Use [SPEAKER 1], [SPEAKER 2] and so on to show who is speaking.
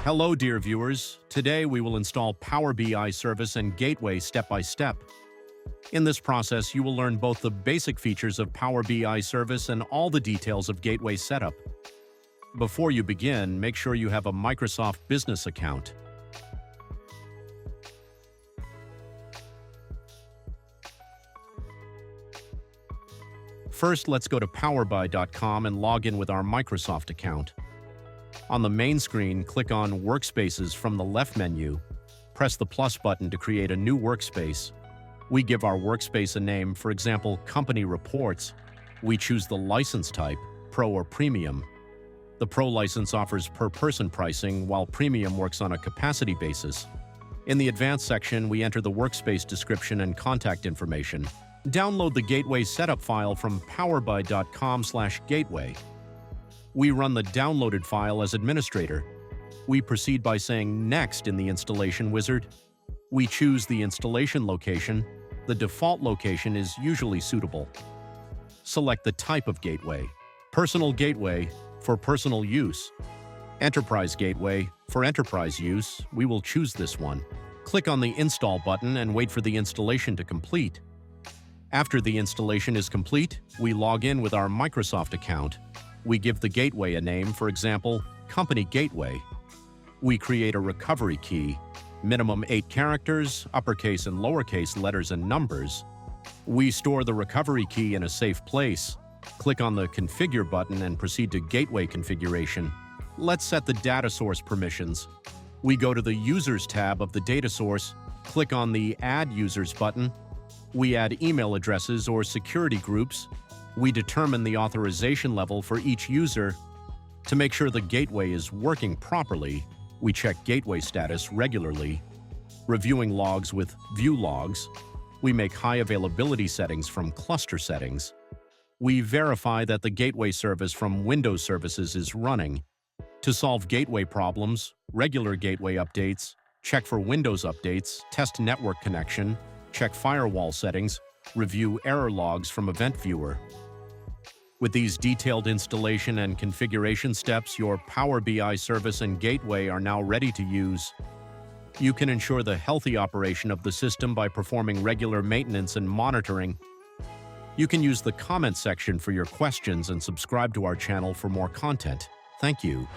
[SPEAKER 1] Hello, dear viewers. Today we will install Power BI Service and Gateway step by step. In this process, you will learn both the basic features of Power BI Service and all the details of Gateway setup. Before you begin, make sure you have a Microsoft Business account. First, let's go to powerbi.com and log in with our Microsoft account. On the main screen, click on Workspaces from the left menu. Press the plus button to create a new workspace. We give our workspace a name, for example, Company Reports. We choose the license type, Pro or Premium. The Pro license offers per-person pricing, while Premium works on a capacity basis. In the Advanced section, we enter the workspace description and contact information. Download the Gateway setup file from powerbi.com/gateway. We run the downloaded file as administrator. We proceed by saying Next in the installation wizard. We choose the installation location. The default location is usually suitable. Select the type of gateway. Personal gateway for personal use. Enterprise gateway for enterprise use. We will choose this one. Click on the Install button and wait for the installation to complete. After the installation is complete, we log in with our Microsoft account. We give the gateway a name, for example, Company Gateway. We create a recovery key, minimum 8 characters, uppercase and lowercase letters and numbers. We store the recovery key in a safe place. Click on the Configure button and proceed to Gateway configuration. Let's set the data source permissions. We go to the Users tab of the data source, click on the Add Users button. We add email addresses or security groups. We determine the authorization level for each user. To make sure the gateway is working properly, we check gateway status regularly, reviewing logs with View Logs. We make high availability settings from cluster settings. We verify that the gateway service from Windows services is running. To solve gateway problems, regular gateway updates, check for Windows updates, test network connection, check firewall settings, review error logs from Event Viewer. With these detailed installation and configuration steps, your Power BI Service and Gateway are now ready to use. You can ensure the healthy operation of the system by performing regular maintenance and monitoring. You can use the comment section for your questions and subscribe to our channel for more content. Thank you.